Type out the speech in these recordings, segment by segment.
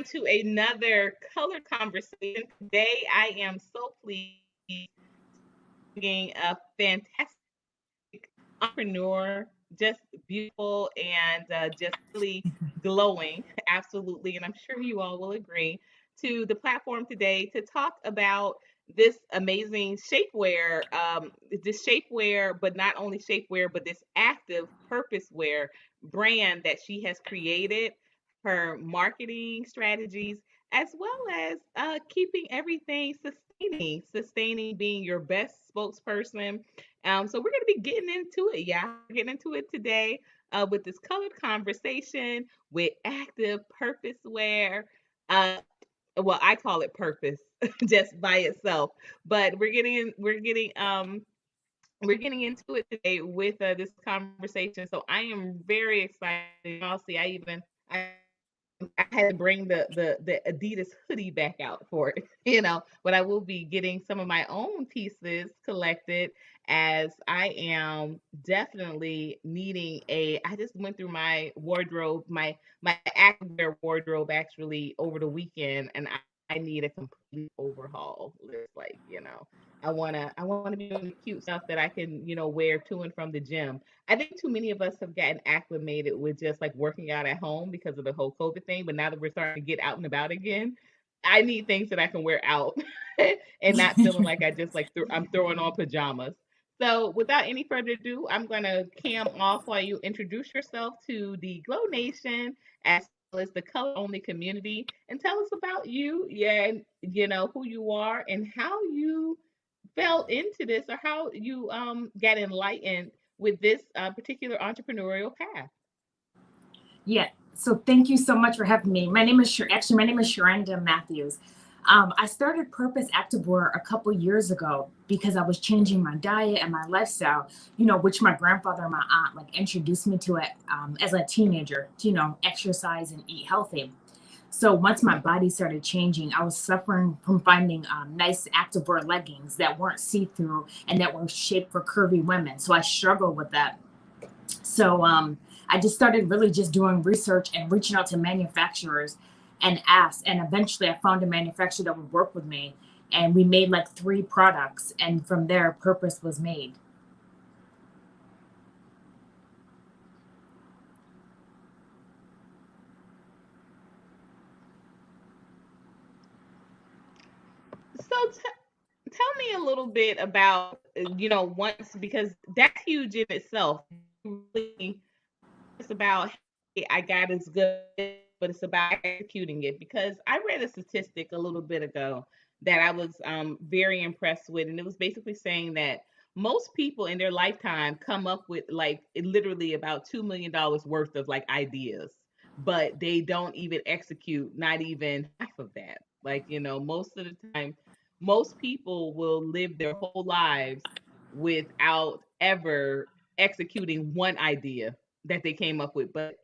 to another color conversation. Today, I am so pleased being a fantastic entrepreneur, just beautiful and just really glowing, absolutely. And I'm sure you all will agree to the platform today to talk about this amazing shapewear, this shapewear, but not only shapewear, but this active purpose wear brand that she has created, her marketing strategies, as well as keeping everything sustaining being your best spokesperson. So we're going to be getting into it, yeah. We're getting into it today with this colored conversation with active purpose wear. Uh, well, I call it purpose just by itself, but we're getting into it today with this conversation. So I am very excited. I'll see. I had to bring the Adidas hoodie back out for it, but I will be getting some of my own pieces collected as I am definitely needing I just went through my wardrobe, my activewear wardrobe actually over the weekend, and I need a complete overhaul. It's like, I wanna be doing the cute stuff that I can, wear to and from the gym. I think too many of us have gotten acclimated with just like working out at home because of the whole COVID thing. But now that we're starting to get out and about again, I need things that I can wear out and not feeling like I just like I'm throwing on pajamas. So without any further ado, I'm gonna cam off while you introduce yourself to the Glow Nation as well as the color only community and tell us about you, yeah, and who you are and how you fell into this or how you got enlightened with this particular entrepreneurial path. Yeah. So thank you so much for having me. My name is Sharonda Matthews. I started Purpose Activewear a couple years ago because I was changing my diet and my lifestyle, which my grandfather and my aunt like introduced me to it as a teenager, to, exercise and eat healthy. So once my body started changing, I was suffering from finding nice activewear leggings that weren't see-through and that were shaped for curvy women. So I struggled with that. So I just started really just doing research and reaching out to manufacturers and asked. And eventually I found a manufacturer that would work with me. And we made like 3 products. And from there, Purpose was made. So tell me a little bit about, once, because that's huge in itself. Really, it's about, hey, I got as good, but it's about executing it. Because I read a statistic a little bit ago that I was very impressed with, and it was basically saying that most people in their lifetime come up with like literally about $2 million worth of like ideas, but they don't even execute not even half of that. Like, most of the time, most people will live their whole lives without ever executing one idea that they came up with. But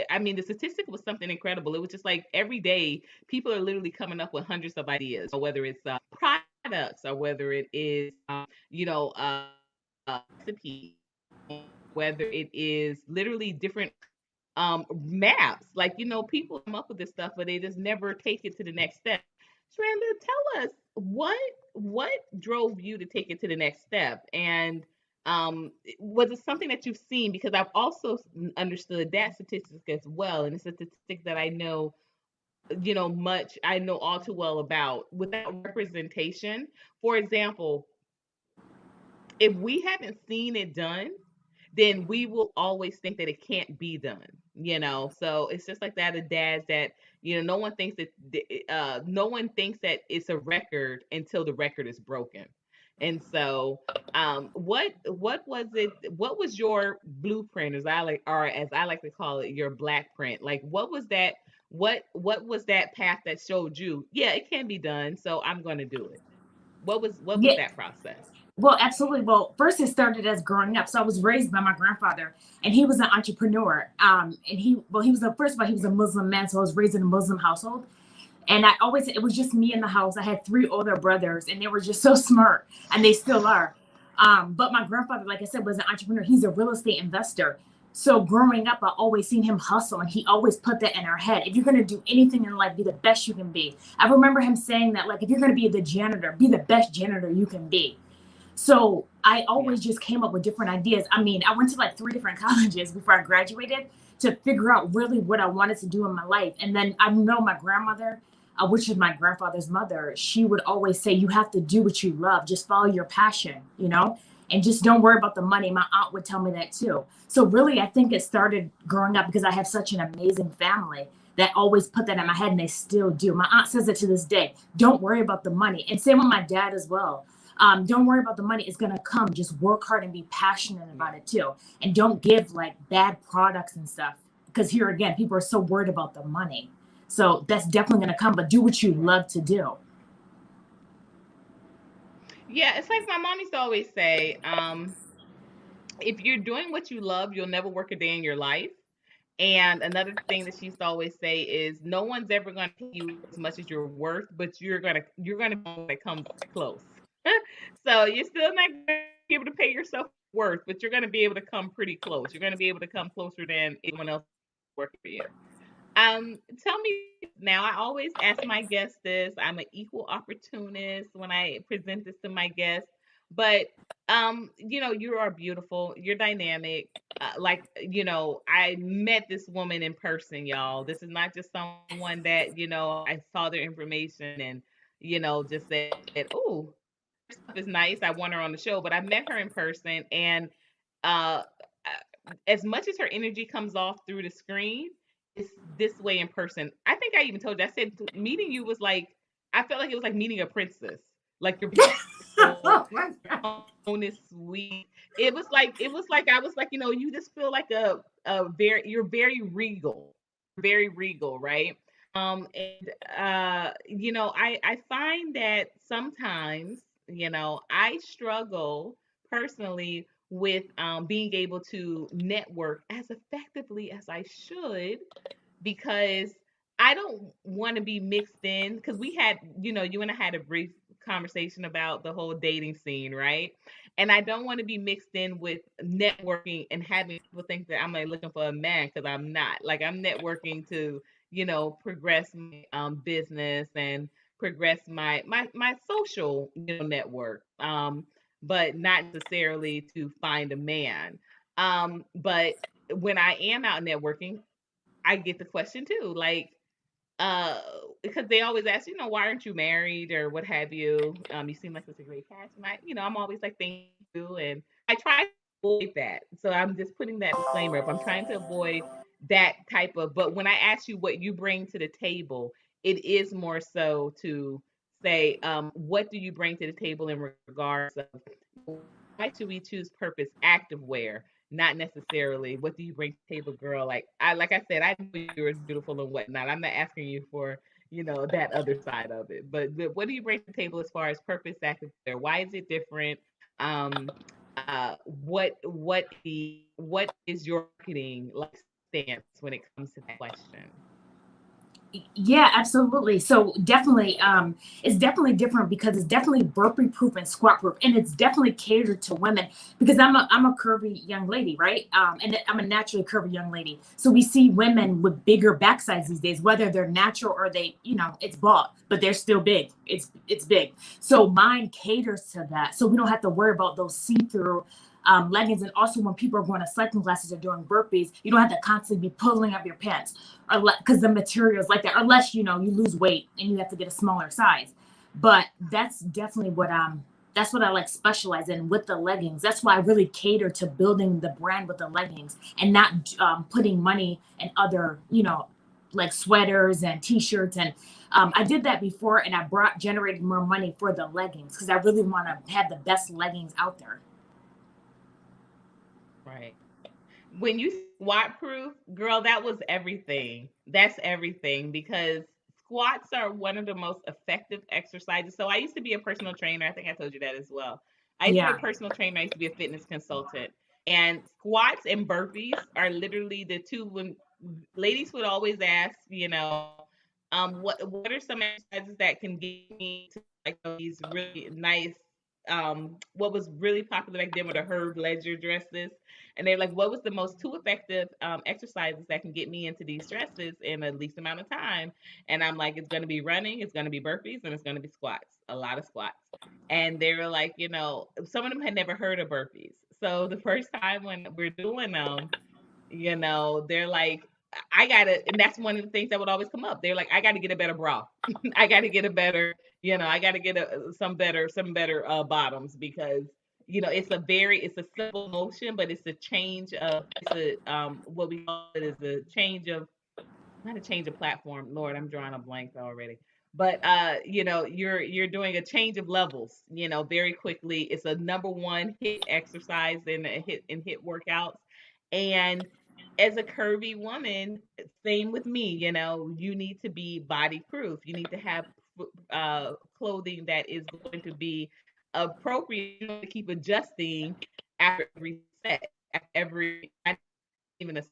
I mean, the statistic was something incredible. It was just like every day people are literally coming up with hundreds of ideas, or whether it's products, or whether it is recipes, whether it is literally different maps. Like, people come up with this stuff, but they just never take it to the next step. Shiranda, tell us what drove you to take it to the next step, and was it something that you've seen? Because I've also understood that statistic as well, and it's a statistic that I know all too well about. Without representation, for example, if we haven't seen it done, then we will always think that it can't be done. So it's just like that of dads that no one thinks that it's a record until the record is broken. And so what was your blueprint, as I like to call it, your black print? Like, what was that? What was that path that showed you, yeah, it can be done, so I'm going to do it? What was Yeah. that process? Well, absolutely. Well, first it started as growing up. So I was raised by my grandfather, and he was an entrepreneur. And he was first of all, he was a Muslim man, so I was raised in a Muslim household. And it was just me in the house. I had 3 older brothers, and they were just so smart, and they still are. But my grandfather, like I said, was an entrepreneur. He's a real estate investor. So growing up, I always seen him hustle, and he always put that in our head. If you're gonna do anything in life, be the best you can be. I remember him saying that, like, if you're gonna be the janitor, be the best janitor you can be. So I Yeah. always just came up with different ideas. I mean, I went to like 3 different colleges before I graduated to figure out really what I wanted to do in my life. And then I know my grandmother, which is my grandfather's mother, she would always say, you have to do what you love, just follow your passion, and just don't worry about the money. My aunt would tell me that too. So really, I think it started growing up because I have such an amazing family that always put that in my head, and they still do. My aunt says it to this day. Don't worry about the money. And same with my dad as well. Don't worry about the money. It's going to come. Just work hard and be passionate about it too. And don't give like bad products and stuff. Because here again, people are so worried about the money. So that's definitely going to come, but do what you Right. love to do. Yeah, it's like my mom used to always say, if you're doing what you love, you'll never work a day in your life. And another thing that she used to always say is, no one's ever going to pay you as much as you're worth, but you're gonna be one that comes close. So you're still not going to be able to pay yourself worth, but you're going to be able to come pretty close. You're going to be able to come closer than anyone else working for you. Tell me now. I always ask my guests this. I'm an equal opportunist when I present this to my guests. But you are beautiful. You're dynamic. I met this woman in person, y'all. This is not just someone that I saw their information and just said, "Oh, stuff is nice. I want her on the show." But I met her in person, and uh, as much as her energy comes off through the screen, it's this way in person. I think I even told you. I said meeting you was like, I felt like it was like meeting a princess. Like you're beautiful, tone is sweet. It was like I was like, you just feel like you're very regal, very regal, right? And I find that sometimes, I struggle personally with being able to network as effectively as I should, because I don't want to be mixed in, because you and I had a brief conversation about the whole dating scene, right? And I don't want to be mixed in with networking and having people think that I'm like looking for a man, because I'm not. Like, I'm networking to, progress my business and progress my social, network. But not necessarily to find a man. But when I am out networking, I get the question too, like, uh, because they always ask, why aren't you married or what have you? You seem like such a great catch, and I'm always like, thank you, and I try to avoid that. So I'm just putting that disclaimer up. I'm trying to avoid that type of. But when I ask you what you bring to the table, it is more so to say, what do you bring to the table in regards of why should we choose purpose active wear, not necessarily what do you bring to the table, girl. Like I said, I know you're beautiful and whatnot. I'm not asking you for that other side of it, but what do you bring to the table as far as purpose active wear? Why is it different? um what is your marketing like stance when it comes to that question? Yeah, absolutely. So definitely, it's definitely different because it's definitely burpee proof and squat proof, and it's definitely catered to women because I'm a curvy young lady, right? And I'm a naturally curvy young lady. So we see women with bigger backsides these days, whether they're natural or it's bought, but they're still big. It's big. So mine caters to that, so we don't have to worry about those see through leggings. And also, when people are going to cycling classes or doing burpees, you don't have to constantly be pulling up your pants, or because the materials like that, unless you lose weight and you have to get a smaller size. But that's what I like specialize in with the leggings. That's why I really cater to building the brand with the leggings and not putting money in other, like sweaters and t-shirts. And I did that before, and I generated more money for the leggings because I really want to have the best leggings out there. Right. When you squat proof, girl, that was everything. That's everything, because squats are one of the most effective exercises. So I used to be a personal trainer. I think I told you that as well. I used to be a Yeah. personal trainer. I used to be a fitness consultant. And squats and burpees are literally the two. When ladies would always ask, what are some exercises that can get me to like these really nice what was really popular back then were the Herb Ledger dresses. And they're like, what was the most two effective exercises that can get me into these dresses in the least amount of time? And I'm like, it's going to be running, it's going to be burpees, and it's going to be squats, a lot of squats. And they were like, some of them had never heard of burpees. So the first time when we're doing them, they're like, I gotta, and that's one of the things that would always come up. They're like, I gotta get a better bra. I gotta get a better, I gotta get some better bottoms because it's a simple motion, but it's a change of, it's a what we call it is a change of, not a change of platform. Lord, I'm drawing a blank already. But you're doing a change of levels, very quickly. It's a number one hit exercise in hit workouts. And as a curvy woman, same with me, you need to be body proof. You need to have clothing that is going to be appropriate. You don't have to keep adjusting after every set, after every, not even a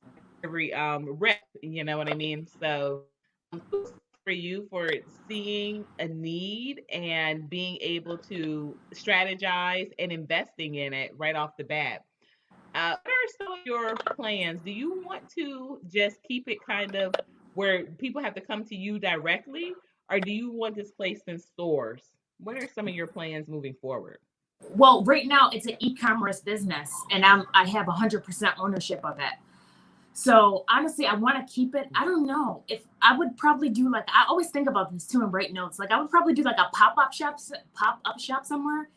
every rep, you know what I mean? So kudos for you for seeing a need and being able to strategize and investing in it right off the bat. What are some of your plans? Do you want to just keep it kind of where people have to come to you directly, or do you want this placed in stores? What are some of your plans moving forward? Well, right now it's an e-commerce business, and I have 100% ownership of it. So honestly, I want to keep it. I don't know if I would probably do, like, I always think about this too and write notes. Like, I would probably do like a pop up shop somewhere,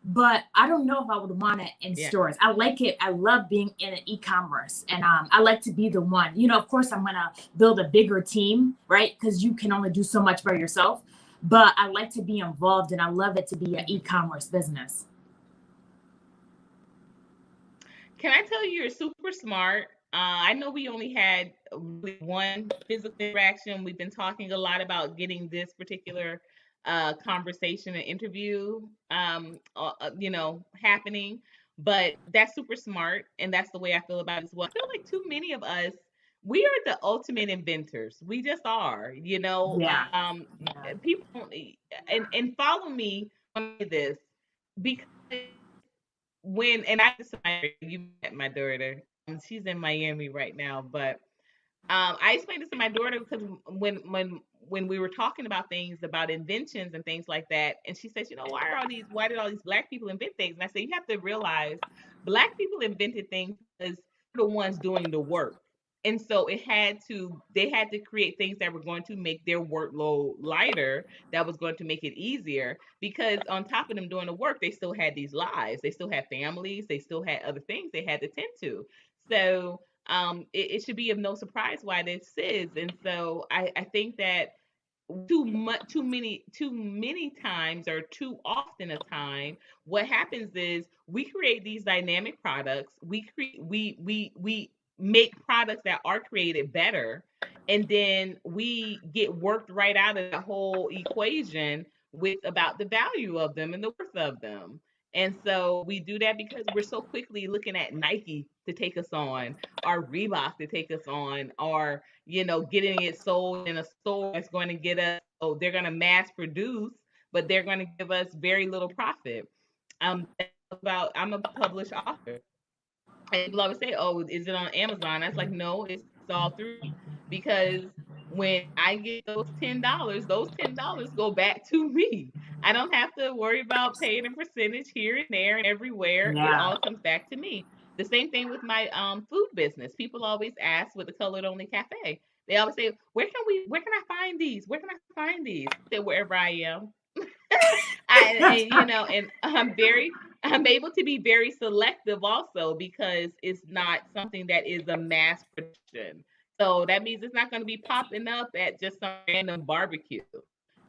but I don't know if I would want it in Yeah. stores. I like it. I love being in an e-commerce, and I like to be the one. Of course, I'm gonna build a bigger team, right? Because you can only do so much by yourself. But I like to be involved, and I love it to be an Mhm. e-commerce business. Can I tell you, you're super smart? I know we only had really one physical interaction. We've been talking a lot about getting this particular conversation and interview, happening. But that's super smart, and that's the way I feel about it as well. I feel like too many of us, we are the ultimate inventors. We just are. Yeah, yeah, People and follow me on this because when I decided, you met my daughter, she's in Miami right now, but I explained this to my daughter because when we were talking about things about inventions and things like that, and she says, why did all these black people invent things? And I said, you have to realize black people invented things because they're the ones doing the work. And so they had to create things that were going to make their workload lighter, that was going to make it easier. Because on top of them doing the work, they still had these lives, they still had families, they still had other things they had to tend to. So it should be of no surprise why this is. And so I think that too many times, or too often a time, what happens is we create these dynamic products. We make products that are created better, and then we get worked right out of the whole equation with about the value of them and the worth of them. And so we do that because we're so quickly looking at Nike to take us on, or Reebok to take us on, or getting it sold in a store that's going to get us. Oh, they're going to mass produce, but they're going to give us very little profit. I'm a published author, and people always say, "Oh, is it on Amazon?" I was like, "No, it's all through me," because when I get those $10 go back to me. I don't have to worry about paying a percentage here and there and everywhere. It yeah. all comes back to me. The same thing with my food business. People always ask with the Colored Only Cafe. They always say, Where can I find these? Where can I find these?" I say, wherever I am. And I'm able to be very selective also, because it's not something that is a mass production. So that means it's not going to be popping up at just some random barbecue.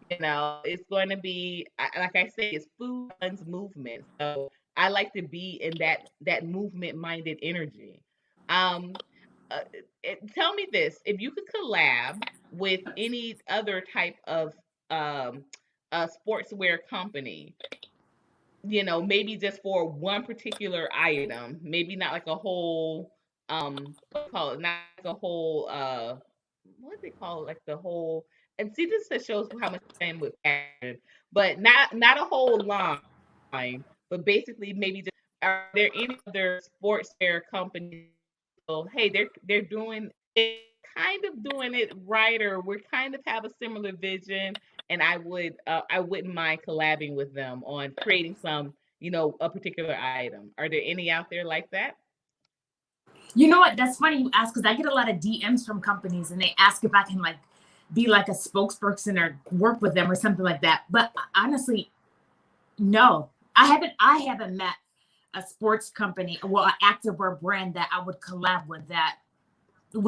It's going to be, like I say, it's food runs movement. So I like to be in that movement minded energy. Um, uh, Tell me this: if you could collab with any other type of um, sportswear company, maybe just for one particular item, maybe not like a whole, what do you call it? Not like a whole, what do they call it? Like the whole, and see, this just shows how much I am with fashion, but not a whole line, but basically maybe just, are there any other sportswear companies? So, hey, they're doing it, kind of doing it right, or we kind of have a similar vision, and I wouldn't mind collabing with them on creating some, a particular item. Are there any out there like that? You know what? That's funny you ask, because I get a lot of DMs from companies and they ask if I can like be like a spokesperson or work with them or something like that. But honestly, no, I haven't met a sports company, well, an activewear brand that I would collab with that